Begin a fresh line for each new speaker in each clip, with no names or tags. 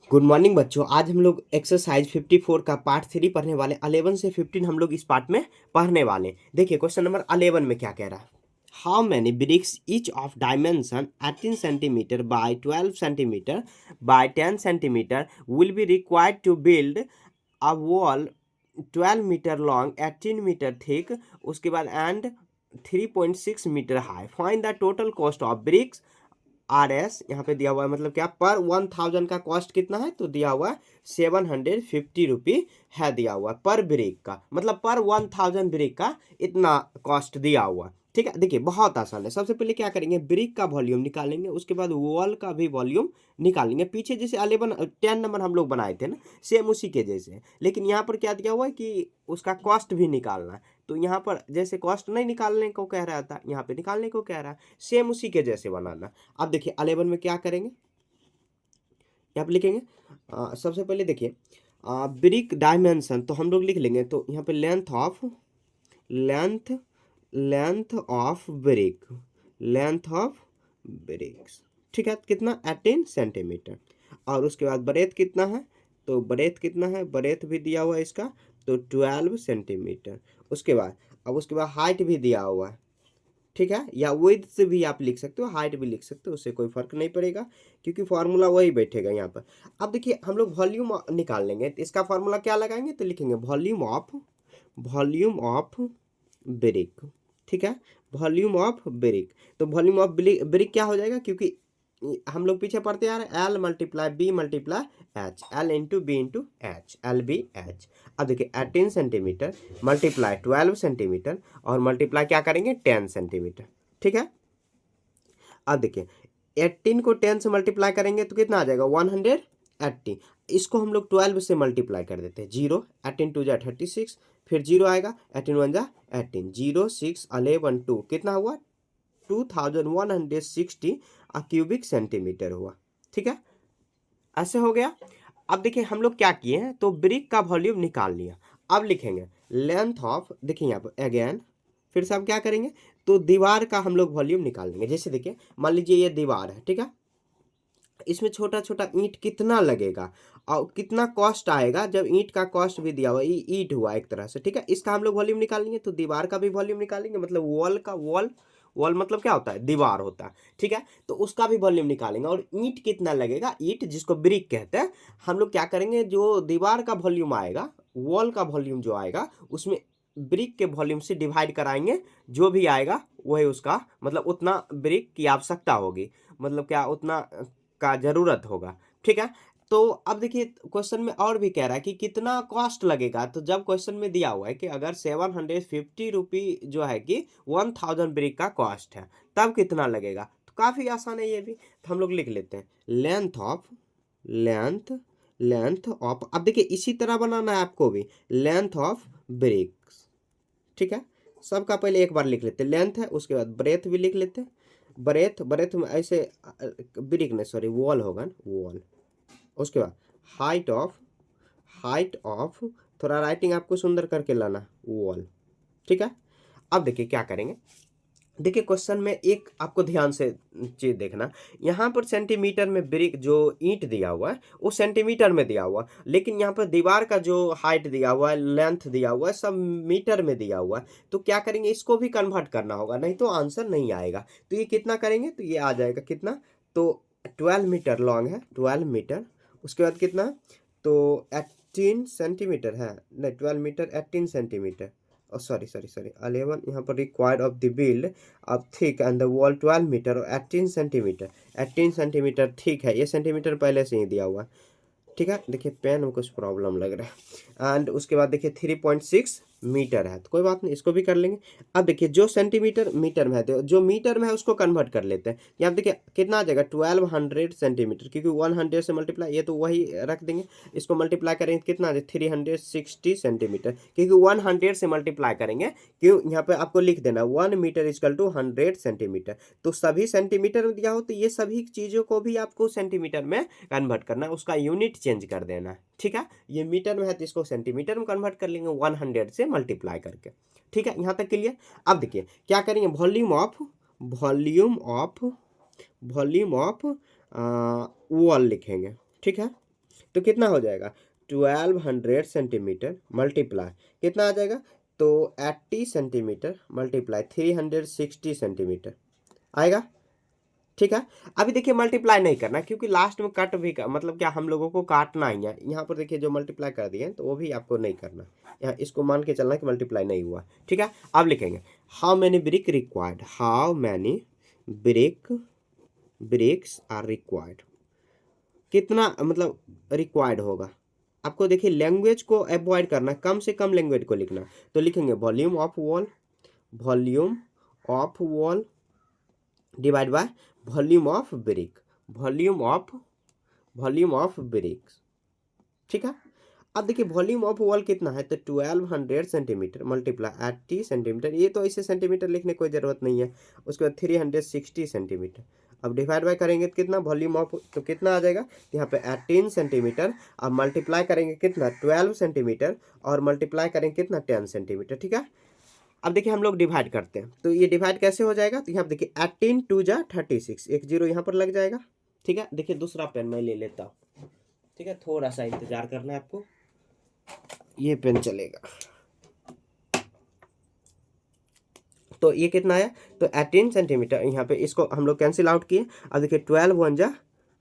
Good morning बच्चों। आज हम लोग एक्सरसाइज 54 का पार्ट 3 पढ़ने वाले। 11 से 15 हम लोग इस पार्ट में पढ़ने वाले। देखिए क्वेश्चन नंबर 11 में क्या कह रहा है। How many bricks each of dimension 18 centimetre by 12 centimetre by 10 centimetre will be required to build a wall 12 metre long 18 metre thick, उसके बाद and 3.6 metre high. Find the total cost of bricks RS यहाँ पे दिया हुआ है, मतलब क्या पर 1000 का कॉस्ट कितना है, तो दिया हुआ है 750 रुपी है दिया हुआ पर ब्रिक का, मतलब पर 1000 ब्रिक का इतना कॉस्ट दिया हुआ है। ठीक है, देखिए बहुत आसान है। सबसे पहले क्या करेंगे, ब्रिक का वॉल्यूम निकालेंगे, उसके बाद वॉल का भी वॉल्यूम निकालेंगे। पीछे जैसे 10 नंबर हम लोग बनाए थे ना, सेम उसी के जैसे, लेकिन यहाँ पर क्या दिया हुआ है कि उसका कॉस्ट भी निकालना है। तो यहाँ पर जैसे कॉस्ट नहीं निकालने को कह रहा था, यहाँ पे निकालने को कह रहा है, सेम उसी के जैसे बनाना। अब देखिए 11 में क्या करेंगे, यहाँ पे लिखेंगे सबसे पहले देखिए ब्रिक डायमेंशन, तो हम लोग लिख लेंगे। तो यहाँ पे length length of brick, length of BRICS, ठीक है, कितना 18 सेंटीमीटर। और उसके बाद ब्रेथ कितना है, तो ब्रेथ कितना है, ब्रेथ भी दिया हुआ है इसका, तो 12 सेंटीमीटर। उसके बाद अब उसके बाद हाइट भी दिया हुआ है, ठीक है, या विड्थ से भी आप लिख सकते हो, हाइट भी लिख सकते हो, उससे कोई फर्क नहीं पड़ेगा क्योंकि फॉर्मूला वही बैठेगा यहाँ पर। अब देखिए हम लोग वॉल्यूम निकाल लेंगे, तो इसका फॉर्मूला क्या लगाएंगे, तो लिखेंगे वॉल्यूम ऑफ ब्रिक, ठीक है, वॉल्यूम ऑफ ब्रिक। तो वॉल्यूम ऑफ ब्रिक क्या हो जाएगा, क्योंकि हम लोग पीछे पढ़ते आ रहे हैं L multiply B multiply H, L into B into H, LBH। अब देखिए 18 सेंटीमीटर मल्टीप्लाई 12 सेंटीमीटर और मल्टीप्लाई क्या करेंगे 10 सेंटीमीटर, ठीक है। अब देखिए 18 को 10 से मल्टीप्लाई करेंगे तो कितना आ जाएगा 180। इसको हम लोग 12 से मल्टीप्लाई कर देते हैं, 0 18 टू जा 36, फिर 0 आएगा, 18 1 जा 18, 0 6 11 2 कितना हुआ 2160 क्यूबिक सेंटीमीटर हुआ, ठीक है, ऐसे हो गया। अब देखिए हम लोग क्या किए हैं, तो ब्रिक का वॉल्यूम निकाल लिया। अब लिखेंगे लेंथ ऑफ, देखिए यहाँ पर अगेन फिर से अब क्या करेंगे, तो दीवार का हम लोग वॉल्यूम निकाल लेंगे। जैसे देखिए मान लीजिए ये दीवार है, ठीक है, इसमें छोटा छोटा ईंट कितना लगेगा और कितना कॉस्ट आएगा, जब ईंट का कॉस्ट भी दिया हुआ ईंट हुआ एक तरह से, ठीक है, इसका हम लोग वॉल्यूम निकालेंगे। तो दीवार का भी वॉल्यूम निकालेंगे, मतलब वॉल मतलब क्या होता है, दीवार होता है, ठीक है, तो उसका भी वॉल्यूम निकालेंगे। और ईंट कितना लगेगा, ईंट जिसको ब्रिक कहते हैं, हम लोग क्या करेंगे, जो दीवार का वॉल्यूम आएगा, वॉल का वॉल्यूम जो आएगा, उसमें ब्रिक के वॉल्यूम से डिवाइड कराएंगे, जो भी आएगा वही उसका, मतलब उतना ब्रिक की आवश्यकता होगी, मतलब क्या उतना का जरूरत होगा, ठीक है। तो अब देखिए क्वेश्चन में और भी कह रहा है कि कितना कॉस्ट लगेगा, तो जब क्वेश्चन में दिया हुआ है कि अगर 750 रुपी जो है कि 1000 ब्रिक का कॉस्ट है, तब कितना लगेगा, तो काफी आसान है ये भी। तो हम लोग लिख लेते हैं लेंथ लेंथ ऑफ, अब देखिए इसी तरह बनाना है आपको भी, लेंथ ऑफ ब्रिक्स, ठीक है। सबका पहले एक बार लिख लेते हैं, लेंथ है, उसके बाद ब्रेथ भी लिख लेते हैं। ब्रेथ ब्रेथ में ऐसे ब्रिक नहीं, सॉरी वॉल होगा ना, वॉल। उसके बाद हाइट ऑफ थोड़ा राइटिंग आपको सुंदर करके लाना, वॉल, ठीक है। अब देखिए क्या करेंगे, देखिए क्वेश्चन में एक आपको ध्यान से चीज देखना, यहाँ पर सेंटीमीटर में ब्रिक जो ईंट दिया हुआ है वो सेंटीमीटर में दिया हुआ है, लेकिन यहाँ पर दीवार का जो हाइट दिया हुआ है, लेंथ दिया हुआ है, सब मीटर में दिया हुआ है। तो क्या करेंगे, इसको भी कन्वर्ट करना होगा, नहीं तो आंसर नहीं आएगा। तो ये कितना करेंगे, तो ये आ जाएगा कितना, तो 12 मीटर लॉन्ग है, 12 मीटर। उसके बाद कितना, तो 18 सेंटीमीटर है, नहीं 12 मीटर 18 सेंटीमीटर, सॉरी 11 यहाँ पर required of the build of thick and the wall 12 metre और 18 सेंटीमीटर, 18 सेंटीमीटर ठीक है, ये सेंटीमीटर पहले से ही दिया हुआ है, ठीक है। देखिए पेन में कुछ प्रॉब्लम लग रहा है। एंड उसके बाद देखिए 3.6 मीटर है, तो कोई बात नहीं, इसको भी कर लेंगे। अब देखिए जो सेंटीमीटर मीटर में है, तो जो मीटर में है उसको कन्वर्ट कर लेते हैं। यहाँ देखिए कितना आ जाएगा 1200 सेंटीमीटर, क्योंकि 100 से मल्टीप्लाई, ये तो वही रख देंगे, इसको मल्टीप्लाई करेंगे कितना आ जाए 360 सेंटीमीटर, क्योंकि 100 से मल्टीप्लाई करेंगे, क्यों यहाँ पे आपको लिख देना 1 मीटर इजकल टू 100 सेंटीमीटर। तो सभी सेंटीमीटर में दिया हो तो ये सभी चीज़ों को भी आपको सेंटीमीटर में कन्वर्ट करना है, उसका यूनिट चेंज कर देना है, ठीक है। ये मीटर में है तो इसको सेंटीमीटर में कन्वर्ट कर लेंगे 100 से मल्टीप्लाई करके, ठीक है, यहाँ तक क्लियर। अब देखिए क्या करेंगे, वॉल्यूम ऑफ वॉल लिखेंगे, ठीक है। तो कितना हो जाएगा 1200 सेंटीमीटर मल्टीप्लाई कितना आ जाएगा, तो 80 सेंटीमीटर मल्टीप्लाई 360 सेंटीमीटर आएगा। ठीक है, अभी देखिए मल्टीप्लाई नहीं करना क्योंकि लास्ट में कट भी मतलब क्या हम लोगों को काटना ही है। यहाँ पर देखिए जो मल्टीप्लाई कर दिए तो वो भी आपको नहीं करना, यहाँ इसको मान के चलना कि मल्टीप्लाई नहीं हुआ। ठीक है, अब लिखेंगे how many brick required, how many bricks are required, कितना मतलब रिक्वायर्ड होगा। आपको देखिए लैंग्वेज को अवॉइड करना, कम से कम लैंग्वेज को लिखना। तो लिखेंगे volume of wall divide by volume of brick, volume of BRICS. ठीक है, अब देखिए वॉल्यूम ऑफ वॉल कितना है, तो 1200 सेंटीमीटर मल्टीप्लाई 80 सेंटीमीटर, ये तो ऐसे सेंटीमीटर लिखने की कोई ज़रूरत नहीं है। उसके बाद 360 सेंटीमीटर, अब डिवाइड बाय करेंगे तो कितना वॉल्यूम ऑफ, तो कितना आ जाएगा यहाँ पे 18 सेंटीमीटर। अब मल्टीप्लाई करेंगे कितना 12 सेंटीमीटर और मल्टीप्लाई करेंगे कितना 10 सेंटीमीटर। ठीक है, अब देखिए हम लोग डिवाइड करते हैं, तो ये डिवाइड कैसे हो जाएगा, तो यहाँ पे देखिए 18 2 जा 36, एक जीरो यहाँ पर लग जाएगा। ठीक है, देखिए दूसरा पेन मैं ले लेता हूँ। ठीक है, थोड़ा सा इंतजार करना है आपको, ये पेन चलेगा। तो ये कितना आया, तो 18 सेंटीमीटर, यहाँ पे इसको हम लोग कैंसिल आउट किए। अब देखिए 12 1 जा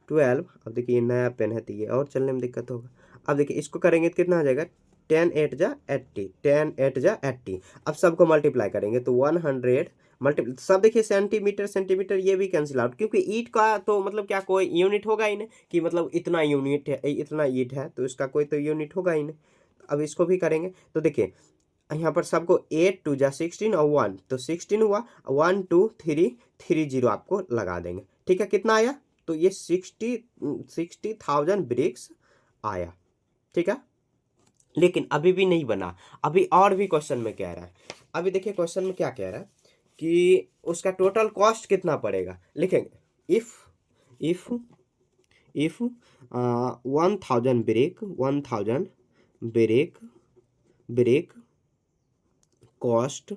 12, अब देखिए ये नया पेन है तो ये और चलने में दिक्कत होगा। अब देखिए इसको करेंगे तो कितना आ जाएगा 10 8 जा 80, 10 8 जा 80। अब सबको मल्टीप्लाई करेंगे तो 100 मल्टीप्लाई, सब देखिए सेंटीमीटर सेंटीमीटर ये भी कैंसिल आउट, क्योंकि ईट का तो मतलब क्या कोई यूनिट होगा ही नहीं कि मतलब इतना यूनिट है, इतना ईट है तो इसका कोई तो यूनिट होगा ही नहीं। अब इसको भी करेंगे तो देखिए यहाँ पर सबको 8 2 जा 16 और 1, तो 16 हुआ, 1 2 3 30 आपको लगा देंगे। ठीक है, कितना आया, तो ये 60,000 ब्रिक्स आया। ठीक है, लेकिन अभी भी नहीं बना, अभी और भी क्वेश्चन में कह रहा है। अभी देखिए क्वेश्चन में क्या कह रहा है कि उसका टोटल कॉस्ट कितना पड़ेगा। लिखेंगे if 1000 brick cost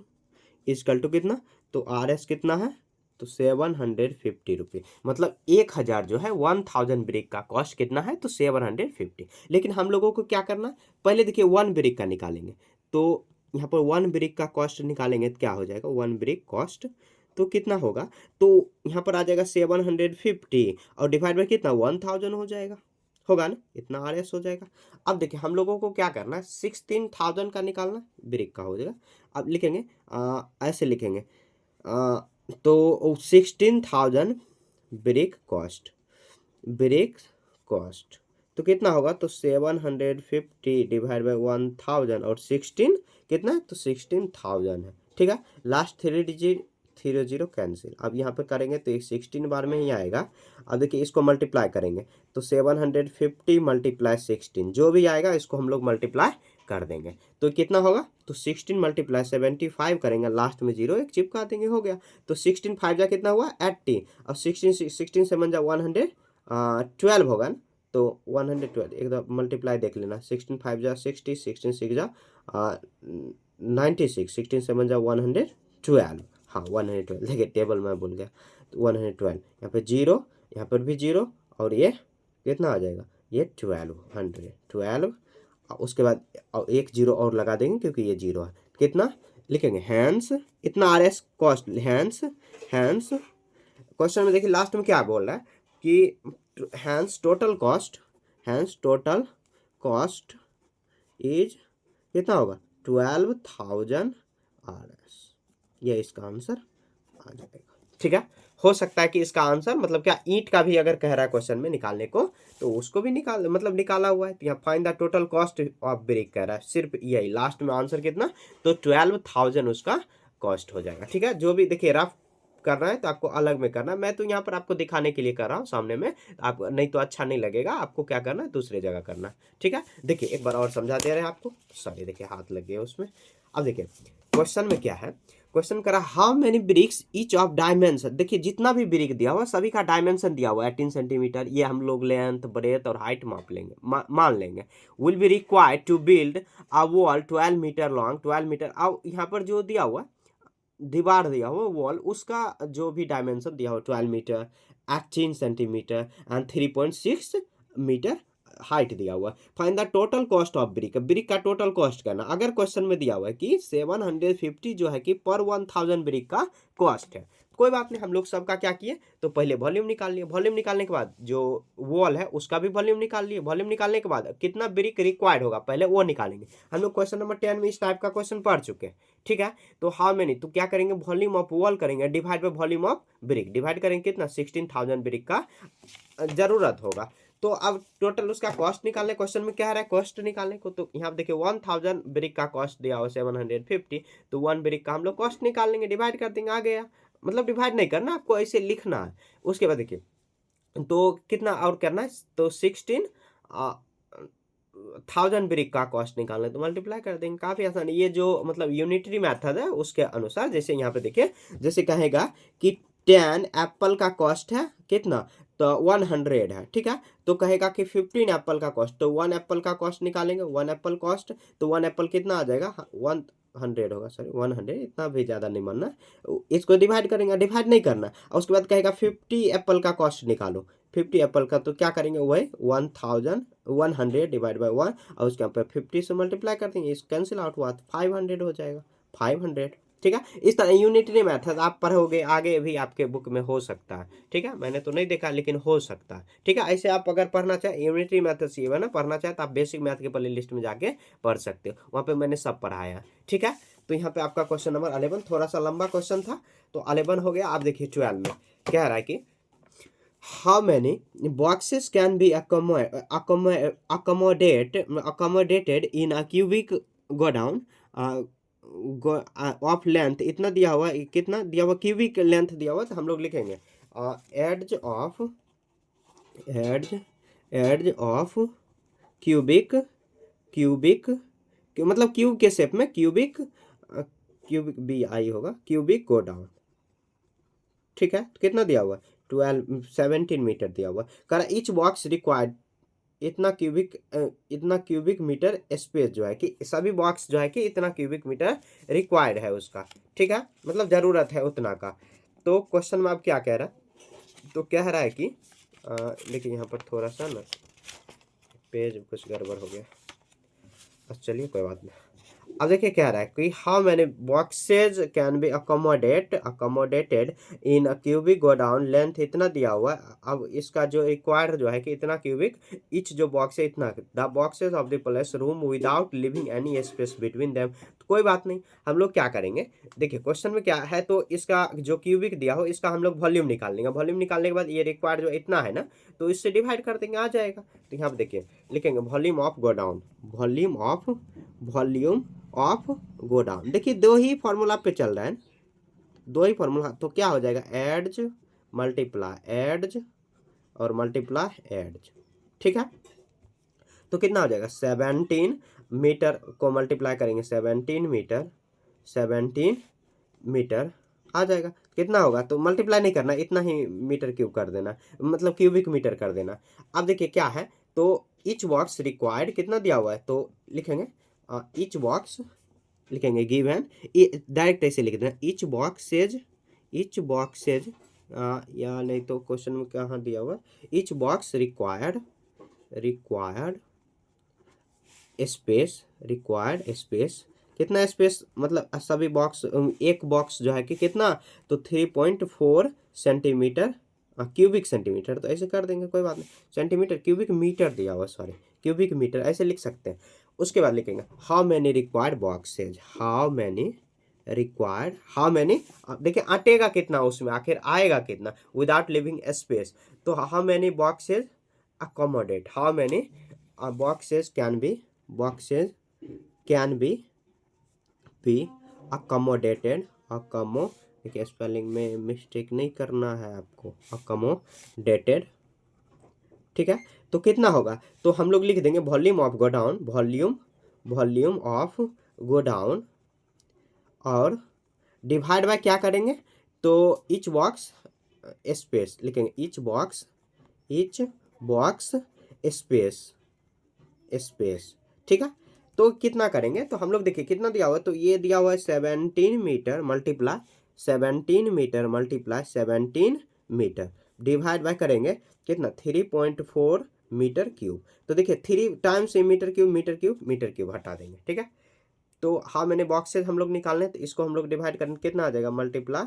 is equal to कितना, तो RS कितना है, तो 750 रुपये, मतलब 1000 जो है 1000 ब्रेक का कॉस्ट कितना है, तो 750। लेकिन हम लोगों को क्या करना, पहले देखिए 1 ब्रेक का निकालेंगे, तो यहाँ पर 1 ब्रेक का कॉस्ट निकालेंगे तो क्या हो जाएगा 1 ब्रेक कॉस्ट, तो कितना होगा, तो यहाँ पर आ जाएगा 750 और डिवाइड बाय कितना 1000 हो जाएगा, होगा ना, इतना RS हो जाएगा। अब देखिए हम लोगों को क्या करना है 16,000 का निकालना, ब्रेक का हो जाएगा। अब लिखेंगे ऐसे लिखेंगे तो 16,000 ब्रेक कॉस्ट तो कितना होगा, तो 750 डिवाइड बाई 1000 और 16 कितना है, तो 16,000 है। ठीक है, लास्ट 3 डिजिट 0 कैंसिल, अब यहाँ पर करेंगे तो 16 बार में ही आएगा। अब देखिए इसको मल्टीप्लाई करेंगे तो 750 मल्टीप्लाई 16, जो भी आएगा इसको हम लोग मल्टीप्लाई कर देंगे, तो कितना होगा, तो 16 मल्टीप्लाई 75 करेंगे, लास्ट में 0 एक चिपका देंगे, हो गया। तो 16 5 जा कितना हुआ 80, और 16 7 जा 112 होगा ना, तो 112 एकदम मल्टीप्लाई देख लेना, 16 5 जा 60, 16 6 जा 96, 16 7 जा 112, हाँ 112, देखिए टेबल में भूल गया, तो 112, यहाँ पे 0, यहाँ पर भी 0, और ये कितना आ जाएगा, ये 12, उसके बाद एक 0 और लगा देंगे क्योंकि ये 0 है, कितना लिखेंगे हैंस, इतना RS कॉस्ट, हैंस क्वेश्चन में देखिए लास्ट में क्या बोल रहा है कि हैंस टोटल कॉस्ट इज कितना होगा 12,000 RS, ये इसका आंसर आ जाएगा। ठीक है, हो सकता है कि इसका आंसर मतलब क्या ईंट का भी अगर कह रहा है क्वेश्चन में निकालने को तो उसको भी निकाला हुआ है, तो यहाँ find the total cost of brick कह रहा है, सिर्फ यही लास्ट में आंसर कितना, तो 12,000 उसका कॉस्ट हो जाएगा। ठीक है, जो भी देखिए रफ करना है तो आपको अलग में करना है, मैं तो यहाँ पर आपको दिखाने के लिए कर रहा हूँ सामने में, आप नहीं तो अच्छा नहीं लगेगा, आपको क्या करना है दूसरे जगह करना है। ठीक है, देखिए एक बार और समझा दे रहे हैं आपको, सॉरी देखिए हाथ लग गया उसमें। अब देखिए क्वेश्चन में क्या है, क्वेश्चन करा how many bricks each of dimension, देखिए जितना भी ब्रिक दिया हुआ सभी का डायमेंशन दिया हुआ 18 सेंटीमीटर, ये हम लोग लेंथ ब्रेथ और हाइट माप लेंगे, मान लेंगे। Will be required to build a wall 12 metre long, 12 metre, अब यहाँ पर जो दिया हुआ दीवार दिया हुआ वॉल, उसका जो भी डायमेंशन दिया हुआ 12 metre 18 centimetre and 3.6 metre height दिया हुआ है, find the total cost of brick, brick का टोटल कॉस्ट करना। अगर क्वेश्चन में दिया हुआ है कि 750 जो है कि पर 1000 ब्रिक का कॉस्ट है, कोई बात नहीं, हम लोग सबका क्या किए, तो पहले वॉल्यूम निकाल लिए, वॉल्यूम निकालने के बाद जो वॉल है उसका भी वॉल्यूम निकाल लिए, वॉल्यूम निकालने के बाद कितना ब्रिक रिक्वायर्ड होगा पहले वो निकालेंगे। हम लोग क्वेश्चन नंबर 10 में इस टाइप का क्वेश्चन पढ़ चुके हैं, ठीक है। तो हाउ मेनी, तो क्या करेंगे, वॉल्यूम ऑफ वॉल करेंगे divide by volume of brick, divide करेंगे कितना, 16000 ब्रिक का जरूरत होगा। तो अब टोटल उसका कॉस्ट निकालने, क्वेश्चन में क्या है कॉस्ट निकालने को, तो यहाँ देखिए 1000 ब्रिक का कॉस्ट दिया हो 750, तो 1 ब्रिक का हम लोग कॉस्ट निकाल लेंगे, डिवाइड कर देंगे, आ गया। मतलब डिवाइड नहीं करना, आपको ऐसे लिखना है। उसके बाद देखिए तो कितना और करना है, तो 16,000 ब्रिक का कॉस्ट निकालना है, तो मल्टीप्लाई कर देंगे, काफ़ी आसान। ये जो मतलब यूनिटरी मेथड है उसके अनुसार, जैसे यहाँ पे देखिए, जैसे कहेगा कि 10 एप्पल का कॉस्ट है कितना, तो 100 है, ठीक है। तो कहेगा कि 15 एप्पल का कॉस्ट, तो 1 एप्पल का कॉस्ट निकालेंगे, 1 एप्पल कॉस्ट, तो 1 एप्पल कितना आ जाएगा, 100 होगा, सॉरी 100, इतना भी ज़्यादा नहीं मानना, इसको डिवाइड करेंगे, डिवाइड नहीं करना। और उसके बाद कहेगा 50 एप्पल का कॉस्ट निकालो, 50 एप्पल का, तो क्या करेंगे वही 100 डिवाइड बाई 1, और उसके ऊपर 50 से मल्टीप्लाई कर देंगे, इस कैंसिल आउट हुआ तो 500 हो जाएगा, 500, ठीक है। इस तरह यूनिटरी मेथड आप पढ़ोगे, आगे भी आपके बुक में हो सकता है, ठीक है। मैंने तो नहीं देखा लेकिन हो सकता है, ठीक है। ऐसे आप अगर पढ़ना चाहे यूनिटरी मेथड से ना पढ़ना चाहे तो आप बेसिक मैथ के प्ले लिस्ट में जाके पढ़ सकते हो, वहाँ पे मैंने सब पढ़ाया है, ठीक है। तो यहाँ पे आपका क्वेश्चन नंबर 11 थोड़ा सा लंबा क्वेश्चन था, तो 11 हो गया। आप देखिए 12 में क्या रहा है कि how many boxes can be accommodated in a cubic godown of length, इतना दिया हुआ, कितना दिया हुआ, क्यूबिक लेंथ दिया हुआ, तो हम लोग लिखेंगे एड्ज ऑफ क्यूबिक, मतलब क्यूब के शेप में, क्यूबिक बी आई होगा, क्यूबिक गोडाउन, ठीक है। कितना दिया हुआ, 17 मीटर दिया हुआ, कह ईच बॉक्स रिक्वायर्ड इतना क्यूबिक मीटर स्पेस जो है कि सभी बॉक्स जो है कि इतना क्यूबिक मीटर रिक्वायर्ड है उसका, ठीक है, मतलब ज़रूरत है उतना का। तो क्वेश्चन में अब क्या कह रहा है, तो कह रहा है कि देखिए यहाँ पर थोड़ा सा ना पेज कुछ गड़बड़ हो गया, अच्छा चलिए कोई बात नहीं। अब देखिए क्या रहा है कि how many boxes can be accommodated in a cubic godown, length इतना दिया हुआ है। अब इसका जो रिक्वायर्ड जो है कि इतना क्यूबिक, ईच जो बॉक्स है इतना, the boxes of the place room without leaving any space between them, तो कोई बात नहीं, हम लोग क्या करेंगे, देखिए क्वेश्चन में क्या है, तो इसका जो क्यूबिक दिया हो इसका हम लोग वॉल्यूम निकाल लेंगे, वॉल्यूम निकालने के बाद ये रिक्वायर्ड जो इतना है ना, तो इससे डिवाइड कर देंगे, आ जाएगा। तो यहाँ पर देखिए लिखेंगे volume of godown, volume of godown, देखिए दो ही फॉर्मूला पे चल रहा है, दो ही फॉर्मूला, तो क्या हो जाएगा, एड्ज मल्टीप्लाई एड्ज और मल्टीप्लाई एड्ज, ठीक है। तो कितना हो जाएगा, 17 मीटर को मल्टीप्लाई करेंगे 17 मीटर आ जाएगा, कितना होगा, तो मल्टीप्लाई नहीं करना, इतना ही मीटर क्यूब कर देना, मतलब क्यूबिक मीटर कर देना। अब देखिए क्या है, तो ईच बॉक्स रिक्वायर्ड कितना दिया हुआ है, तो लिखेंगे ईच बॉक्स, लिखेंगे गिवन, डायरेक्ट ऐसे लिख देना, ईच बॉक्सेज या नहीं तो क्वेश्चन में कहाँ दिया हुआ, ईच बॉक्स रिक्वायर्ड स्पेस, कितना स्पेस, मतलब सभी बॉक्स, एक बॉक्स जो है कि कितना, तो 3.4 सेंटीमीटर क्यूबिक सेंटीमीटर, तो ऐसे कर देंगे, कोई बात नहीं, सेंटीमीटर क्यूबिक मीटर दिया हुआ, सॉरी क्यूबिक मीटर ऐसे लिख सकते हैं। उसके बाद लिखेंगे how many required boxes, how many, देखिए अटेगा कितना उसमें, आखिर आएगा कितना, विदाउट लिविंग स्पेस, तो how many boxes accommodate, how many boxes can be accommodated, देखिए स्पेलिंग में मिस्टेक नहीं करना है आपको, अकोमोडेटेड, ठीक है। तो कितना होगा, तो हम लोग लिख देंगे volume of godown, volume of godown, और डिवाइड बाय क्या करेंगे, तो ईच बॉक्स स्पेस लिखेंगे, ईच बॉक्स स्पेस, ठीक है। तो कितना करेंगे, तो हम लोग देखिए कितना दिया हुआ है, तो ये दिया हुआ है 17 metre multiply 17 metre, divide by करेंगे कितना, 3.4 मीटर क्यूब। तो देखिए 3 टाइम्स मीटर क्यूब हटा देंगे, ठीक है। तो हाउ मैनी बॉक्सेस हम लोग निकालने, तो इसको हम लोग डिवाइड करने कितना आ जाएगा, मल्टीप्लाई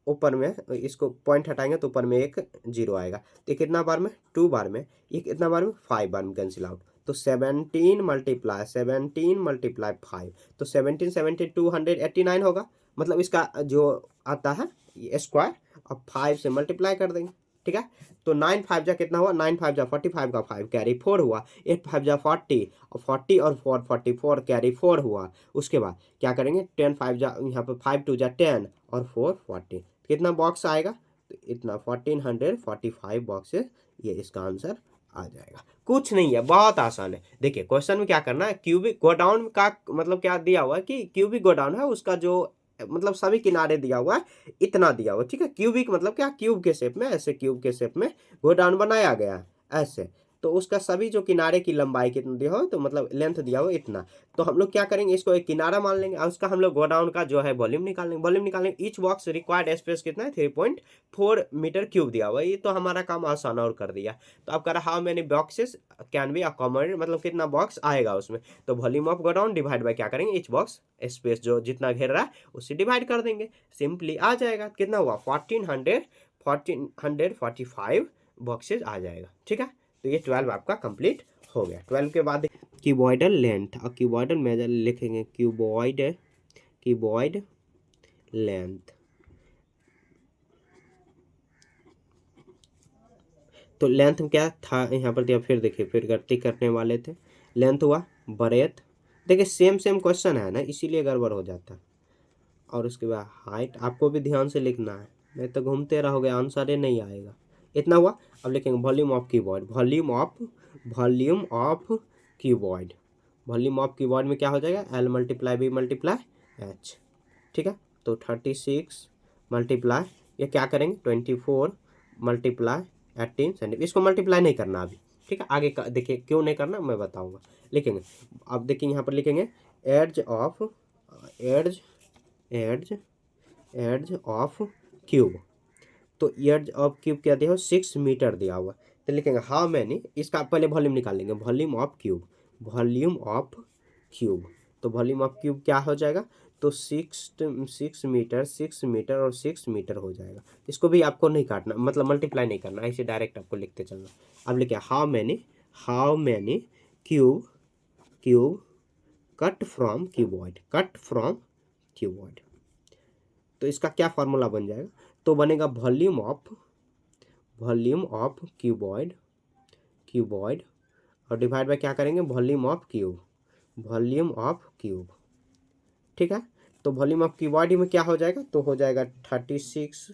ऊपर में इसको पॉइंट हटाएंगे तो ऊपर में एक जीरो आएगा। तो ये कितना बार में, 2 बार में, ये कितना बार में, 5 बार में कैंसिल आउट। तो 17 मल्टीप्लाई 5, तो 17 17 289 होगा। मतलब इसका जो आता है ये स्क्वायर, अब 5 से मल्टीप्लाई कर देंगे, ठीक है। तो 9 5 जा कितना हुआ, 9 5 जा 45 का 5 कैरी 4 हुआ, 8 5 जा 40 और 40 और 4 44 कैरी 4 हुआ। उसके बाद क्या करेंगे, 10 5 जा, यहाँ पे 5 2 जा 10 और 4 40, कितना बॉक्स आएगा, तो इतना 1445 बॉक्सेस, ये इसका आंसर आ जाएगा। कुछ नहीं है, बहुत आसान है। देखिए क्वेश्चन में क्या करना है, क्यूबिक गोडाउन का मतलब क्या दिया हुआ है कि क्यूबिक गोडाउन है, उसका जो मतलब सभी किनारे दिया हुआ है, इतना दिया हुआ है, ठीक है। क्यूबिक मतलब क्या, क्यूब के शेप में, ऐसे क्यूब के शेप में गोडाउन बनाया गया है ऐसे। तो उसका सभी जो किनारे की लंबाई कितना दिया हो, तो मतलब लेंथ दिया हो इतना। तो हम लोग क्या करेंगे, इसको एक किनारा मान लेंगे और उसका हम लोग गोडाउन का जो है वॉल्यूम निकालेंगे। वॉल्यूम निकालेंगे, ईच बॉक्स रिक्वायर्ड स्पेस कितना है, 3.4 मीटर क्यूब दिया हुआ है। ये तो हमारा काम आसान और कर दिया। तो अब कह रहा how many boxes can be accommodate, मतलब कितना बॉक्स आएगा उसमें। तो volume of godown divide by क्या करेंगे, ईच बॉक्स स्पेस जो जितना घेर रहा है उससे डिवाइड कर देंगे, सिंपली आ जाएगा। कितना हुआ, 1445 बॉक्सेस आ जाएगा, ठीक है। तो ये 12 आपका कंप्लीट हो गया। 12 के बाद क्यूबॉइडल लेंथ, और क्यूबॉइडल मेजर लिखेंगे, क्यूबॉइड लेंथ। तो लेंथ में क्या था यहाँ पर दिया, फिर देखिए फिर गलती करने वाले थे। लेंथ हुआ, ब्रेथ, देखिए सेम क्वेश्चन है ना, इसीलिए गड़बड़ हो जाता है। और उसके बाद हाइट, आपको भी ध्यान से लिखना है, नहीं तो घूमते रहोगे आंसर ही नहीं आएगा। इतना हुआ। अब लिखेंगे volume of keyboard, volume of keyboard. Volume of keyboard में क्या हो जाएगा, L multiply B multiply H, ठीक है। तो 36 मल्टीप्लाई, ये क्या करेंगे, 24 मल्टीप्लाई 18 सेंटीमीटर। इसको मल्टीप्लाई नहीं करना अभी, ठीक है। आगे देखिए क्यों नहीं करना मैं बताऊंगा। लिखेंगे, अब देखिए यहाँ पर लिखेंगे एड्ज ऑफ क्यूब। तो एड्ज ऑफ क्यूब क्या दिया हो, 6 मीटर दिया हुआ। तो लिखेंगे हाउ मैनी, इसका पहले वॉल्यूम निकालेंगे, वॉल्यूम ऑफ क्यूब। तो वॉल्यूम ऑफ क्यूब क्या हो जाएगा, तो 6 मीटर 6 मीटर और 6 मीटर हो जाएगा। इसको भी आपको नहीं काटना, मतलब मल्टीप्लाई नहीं करना, ऐसे डायरेक्ट आपको लिखते चलना। अब लिखिए how many cube cut from cuboid. तो इसका क्या फार्मूला बन जाएगा, तो बनेगा वॉल्यूम ऑफ क्यूबॉइड और डिवाइड बाय क्या करेंगे, वॉल्यूम ऑफ क्यूब, ठीक है। तो वॉल्यूम ऑफ क्यूबॉइड में क्या हो जाएगा, तो हो जाएगा 36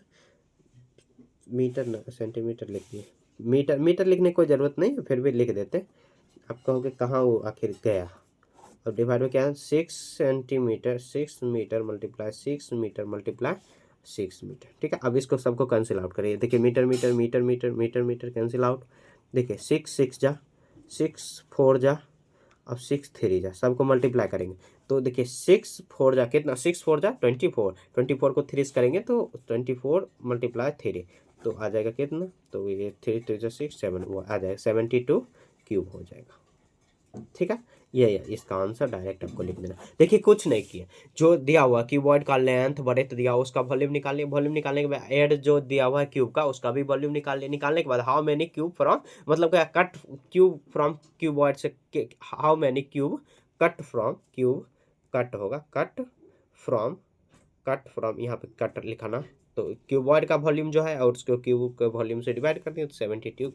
मीटर, सेंटीमीटर लिखिए, मीटर लिखने की कोई ज़रूरत नहीं है, फिर भी लिख देते। आप कहोगे कहाँ वो आखिर गया। और डिवाइड में क्या है, 6 metre multiply 6 metre multiply 6 metre, ठीक है। अब इसको सबको कैंसिल आउट करिए, देखिए मीटर कैंसिल आउट। देखिए 6 जा 6 4 जा, अब 6 3 जा, सबको मल्टीप्लाई करेंगे। तो देखिए 6 4 जा कितना, 6 4 जा 24 को 3 करेंगे तो 24 मल्टीप्लाई 3, तो आ जाएगा कितना, तो ये 3 3 6 7, वो आ जाएगा 72 क्यूब हो जाएगा, ठीक है। ये इसका आंसर डायरेक्ट आपको लिख देना। देखिए कुछ नहीं किया, जो दिया हुआ क्यूबॉइड का लेंथ ब्रेथ दिया हुआ उसका वॉल्यूम निकालिए, वॉल्यूम निकालने के बाद एड जो दिया हुआ है क्यूब का उसका भी वॉल्यूम निकालिए, निकालने के बाद हाउ मेनी क्यूब फ्रॉम, मतलब क्या कट क्यूब फ्रॉम क्यूबॉइड से, how many cube cut from cube, cut होगा कट फ्रॉम यहाँ पे कट लिखाना। तो क्यूबॉइड का वॉल्यूम जो है और उसको क्यूब के वॉल्यूम से डिवाइड कर दिए तो 72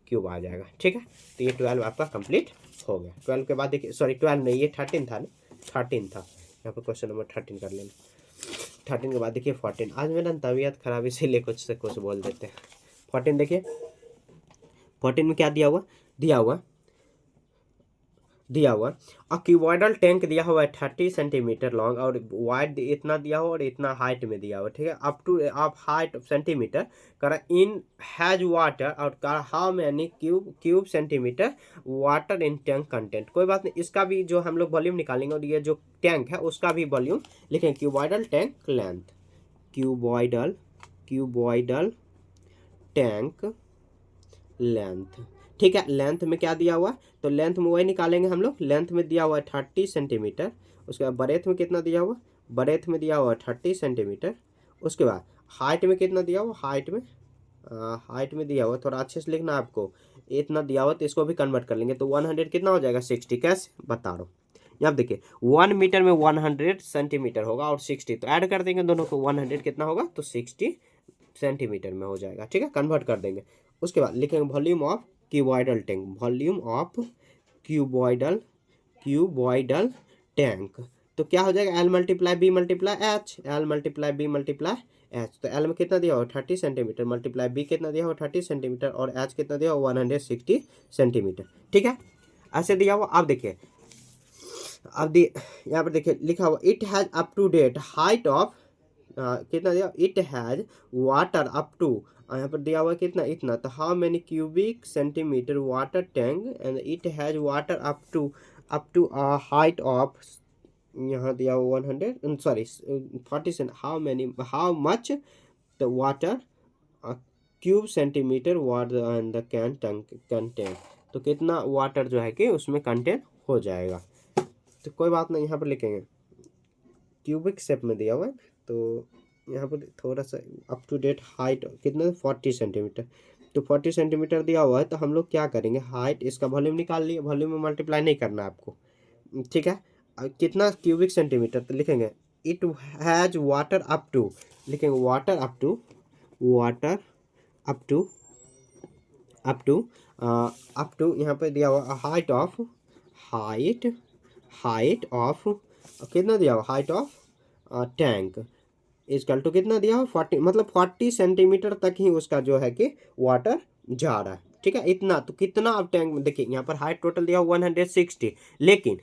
क्यूब आ जाएगा, ठीक है। तो ये 12 आपका कंप्लीट हो गया। 12 के बाद देखिए, सॉरी 12 नहीं, ये 13 था ना, 13 था, यहाँ पर क्वेश्चन नंबर 13 कर लेना। 13 के बाद देखिए 14, आज मेरा तबीयत खराब इसीलिए कुछ से कुछ बोल देते हैं। 14 देखिए, 14 में क्या दिया हुआ और क्यूबॉइडल टैंक दिया हुआ है 30 सेंटीमीटर लॉन्ग और वाइड इतना दिया हुआ और इतना हाइट में दिया हुआ, ठीक है। अप टू आप हाइट सेंटीमीटर कर इन हैज वाटर और how many cube centimetre water in tank content. कोई बात नहीं, इसका भी जो हम लोग वॉल्यूम निकालेंगे और ये जो टैंक है उसका भी वॉल्यूम लिखेंगे। Cuboidal tank length, cuboidal tank length. ठीक है, लेंथ में क्या दिया हुआ है, तो लेंथ में वही निकालेंगे हम लोग। लेंथ में दिया हुआ है 30 सेंटीमीटर। उसके बाद ब्रेथ में कितना दिया हुआ, ब्रेथ में दिया हुआ है 30 सेंटीमीटर। उसके बाद हाइट में कितना दिया हुआ, हाइट में दिया हुआ, थोड़ा अच्छे से लिखना है आपको। इतना दिया हुआ तो इसको भी कन्वर्ट कर लेंगे, तो 100 कितना हो जाएगा 60। कैसे बता रहा हूँ, यहाँ देखिए 1 मीटर में 100 सेंटीमीटर होगा और 60, तो ऐड कर देंगे दोनों को, 100 कितना होगा तो 60 सेंटीमीटर में हो जाएगा। ठीक है, कन्वर्ट कर देंगे। उसके बाद लिखेंगे volume of cuboidal tank, volume of cuboidal tank. तो क्या हो जाएगा, L multiply B multiply H, L multiply B multiply H. तो एल में कितना दिया हुआ 30 सेंटीमीटर, मल्टीप्लाई बी कितना दिया हुआ 30 सेंटीमीटर, और एच कितना दिया हुआ 160 सेंटीमीटर। ठीक है, ऐसे दिया हुआ। अब देखिए, यहाँ पर देखिए लिखा हुआ it has up to date height of, कितना दिया, it has water up to, यहाँ पर दिया हुआ कितना, इतना। तो how many cubic centimetre water tank, and it has water up to height of, यहाँ दिया हुआ 100 sorry 40, how much the water cube centimetre water and the contain. तो कितना वाटर जो है कि उसमें कंटेन हो जाएगा। तो कोई बात नहीं, यहाँ पर लिखेंगे क्यूबिक शेप में दिया हुआ है, तो यहाँ पर थोड़ा सा अप टू डेट हाइट कितना 40 सेंटीमीटर। तो 40 सेंटीमीटर दिया हुआ है, तो हम लोग क्या करेंगे, हाइट इसका वॉल्यूम निकाल लिए, वॉल्यूम में मल्टीप्लाई नहीं करना है आपको। ठीक है, कितना क्यूबिक सेंटीमीटर, तो लिखेंगे it has water up to, लिखेंगे वाटर अप टू यहाँ पे दिया हुआ हाइट ऑफ कितना दिया हुआ, height of tank is equal to कितना दिया हुआ 40, मतलब 40 सेंटीमीटर तक ही उसका जो है कि वाटर जा रहा है। ठीक है, इतना। तो कितना अब टैंक में देखिए, यहाँ पर हाइट टोटल दिया हुआ 160, लेकिन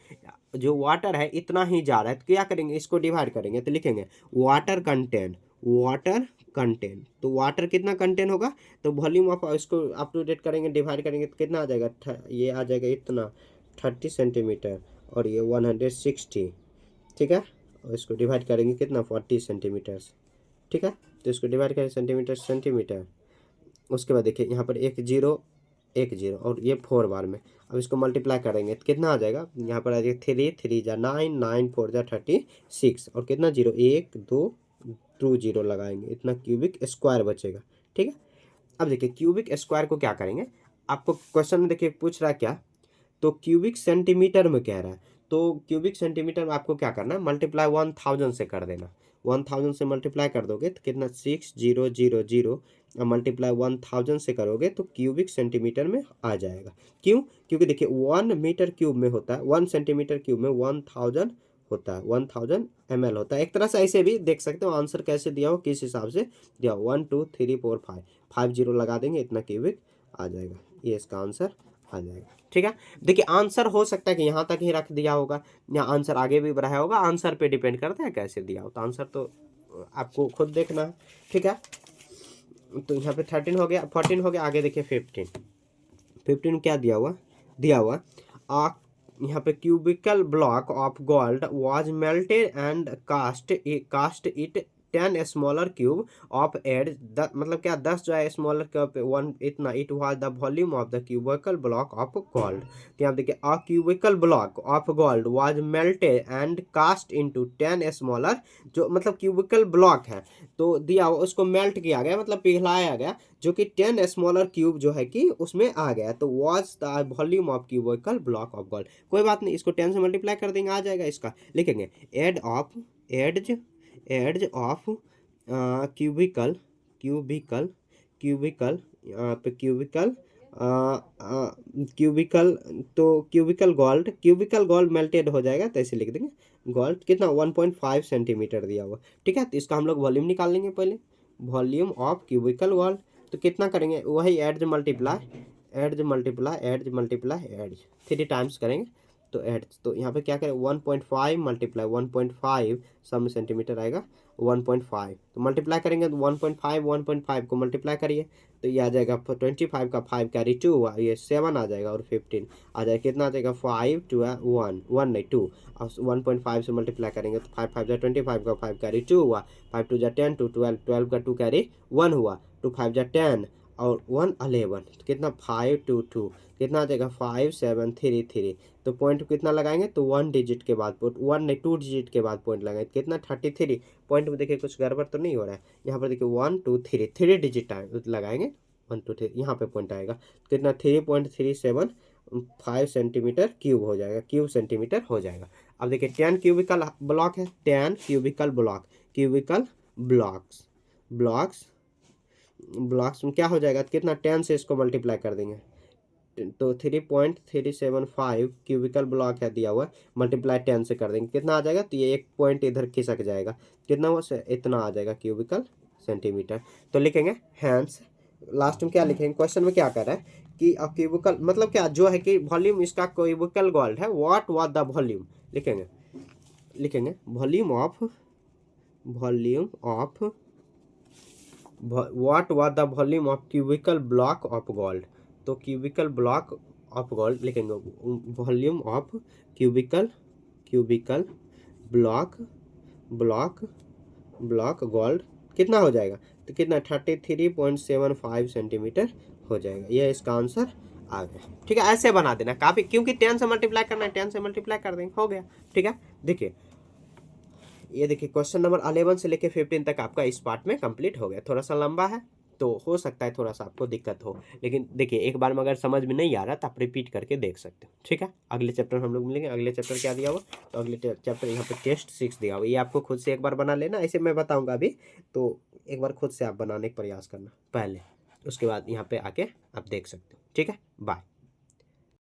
जो वाटर है इतना ही जा रहा है। तो क्या करेंगे, इसको डिवाइड करेंगे, तो लिखेंगे वाटर कंटेंट। तो वाटर कितना कंटेंट होगा, तो वॉल्यूम ऑफ, इसको अप टू डेट करेंगे, डिवाइड करेंगे, तो कितना आ जाएगा, ये आ जाएगा इतना 30 सेंटीमीटर और ये 160। ठीक है, और इसको डिवाइड करेंगे कितना 40 सेंटीमीटर। ठीक है, तो इसको डिवाइड करें सेंटीमीटर। उसके बाद देखिए यहाँ पर एक जीरो और ये 4 बार में। अब इसको मल्टीप्लाई करेंगे तो कितना आ जाएगा, यहाँ पर आ जाएगा 3 जा 9, 9 4 जा 36, और कितना जीरो 1 2 जीरो लगाएंगे, इतना क्यूबिक स्क्वायर बचेगा। ठीक है, अब देखिए क्यूबिक स्क्वायर को क्या करेंगे, आपको क्वेश्चन में देखिए पूछ रहा है क्या, तो क्यूबिक सेंटीमीटर में कह रहा है। तो क्यूबिक सेंटीमीटर में आपको क्या करना है, मल्टीप्लाई 1000 से कर देना। 1000 से मल्टीप्लाई कर दोगे तो कितना 6000, और मल्टीप्लाई 1000 से करोगे तो क्यूबिक सेंटीमीटर में आ जाएगा। क्यों, क्योंकि देखिए 1 मीटर क्यूब में होता है, 1 सेंटीमीटर क्यूब में 1000 होता है, 1000 ml होता है। एक तरह से ऐसे भी देख सकते हो, आंसर कैसे दिया हो, किस हिसाब से दिया हो, 1 2 3 4 5 जीरो लगा देंगे, इतना क्यूबिक आ जाएगा, ये इसका आंसर आ जाएगा। ठीक है, देखिए आंसर हो सकता है कि यहाँ तक ही रख दिया होगा, या आंसर आगे भी बढ़ाया होगा, आंसर पे डिपेंड करता है कैसे दिया हो, तो आंसर तो आपको खुद देखना है। ठीक है, तो यहाँ पे 13 हो गया, 14 हो गया, आगे देखिए 15 क्या दिया हुआ यहाँ पे cubical block of gold was melted and cast it 10 smaller cube of edge, मतलब क्या 10 जो है स्मॉलर क्यूब 1 इतना, it was the volume of the cubical block of gold. तो यहाँ देखिए a cubical block of gold was melted and cast into 10 smaller, जो मतलब क्यूबिकल ब्लॉक है तो दिया उसको मेल्ट किया गया, मतलब पिघलाया गया, जो कि 10 स्मॉलर क्यूब जो है कि उसमें आ गया, तो was the volume of cubicle block of gold. कोई बात नहीं, इसको 10 से मल्टीप्लाई कर देंगे, आ जाएगा इसका। लिखेंगे एड्ज ऑफ क्यूबिकल यहाँ पे तो क्यूबिकल गोल्ड मेल्टेड हो जाएगा, तो ऐसे लिख देंगे गोल्ड कितना 1.5 सेंटीमीटर दिया हुआ। ठीक है, तो इसका हम लोग वॉल्यूम निकाल लेंगे पहले, वॉल्यूम ऑफ क्यूबिकल गोल्ड। तो कितना करेंगे, वही एड्ज मल्टीप्लाई 3 टाइम्स करेंगे, तो एड, तो यहाँ पे क्या करें 1.5 मल्टीप्लाई 1.5 सब सेंटीमीटर आएगा 1.5, तो मल्टीप्लाई करेंगे तो 1.5 को मल्टीप्लाई करिए, तो ये आ जाएगा 25 का 5 कैरी 2 हुआ, ये 7 आ जाएगा, और 15 आ जाएगा, कितना आ जाएगा 5 2 1 नहीं 2, और 1.5 से मल्टीप्लाई करेंगे तो 5 5 जा 25 का 5 कैरी 2 हुआ, 5 2 जा 10 2 12 12 का 2 कैरी 1 हुआ, 2 5 जा 10, और 1 11, तो कितना 5 2 2, कितना आ जाएगा 5 7 3 3। तो पॉइंट कितना लगाएंगे, तो 1 डिजिट के बाद पॉइंट, 1 नहीं 2 डिजिट के बाद पॉइंट लगाएंगे, कितना 33। पॉइंट में देखिए कुछ गड़बड़ तो नहीं हो रहा है, यहाँ पर देखिए 1 2 3 3 डिजिट लगाएंगे, 1 2 3 यहाँ पे पॉइंट आएगा, कितना 3.37 सेंटीमीटर क्यूब हो जाएगा, क्यूब सेंटीमीटर हो जाएगा। अब देखिए 10 क्यूबिकल ब्लॉक है, 10 cubical block, cubical blocks, blocks में क्या हो जाएगा, कितना 10 से इसको मल्टीप्लाई कर देंगे, तो 3.375 क्यूबिकल ब्लॉक है दिया हुआ, मल्टीप्लाई 10 से कर देंगे, कितना आ जाएगा, तो ये एक पॉइंट इधर खिसक जाएगा, कितना वो से इतना आ जाएगा क्यूबिकल सेंटीमीटर। तो लिखेंगे हैंस, लास्ट में क्या लिखेंगे, क्वेश्चन में क्या कर रहा है कि क्यूबिकल मतलब क्या जो है कि वॉल्यूम इसका क्यूबिकल गोल्ड है, व्हाट वाज द वॉल्यूम, लिखेंगे volume of what was the volume of cubicle block of gold. तो क्यूबिकल ब्लॉक ऑफ गोल्ड लिखेंगे volume of cubical block gold कितना हो जाएगा, तो कितना 33.75 सेंटीमीटर हो जाएगा। यह इसका आंसर आ गया। ठीक है, ऐसे बना देना काफी, क्योंकि 10 से मल्टीप्लाई करना है, 10 से मल्टीप्लाई कर देंगे, हो गया। ठीक है, देखिए ये देखिए क्वेश्चन नंबर 11 से लेके 15 तक आपका इस पार्ट में कंप्लीट हो गया। थोड़ा सा लंबा है तो हो सकता है थोड़ा सा आपको दिक्कत हो, लेकिन देखिए एक बार में अगर समझ में नहीं आ रहा तो आप रिपीट करके देख सकते हो। ठीक है, अगले चैप्टर हम लोग मिलेंगे। अगले चैप्टर क्या दिया हुआ, तो अगले चैप्टर यहाँ पे टेस्ट 6 दिया हुआ, ये आपको खुद से एक बार बना लेना, ऐसे मैं बताऊँगा अभी, तो एक बार खुद से आप बनाने का प्रयास करना पहले, उसके बाद यहाँ पे आके आप देख सकते हो। ठीक है, बाय।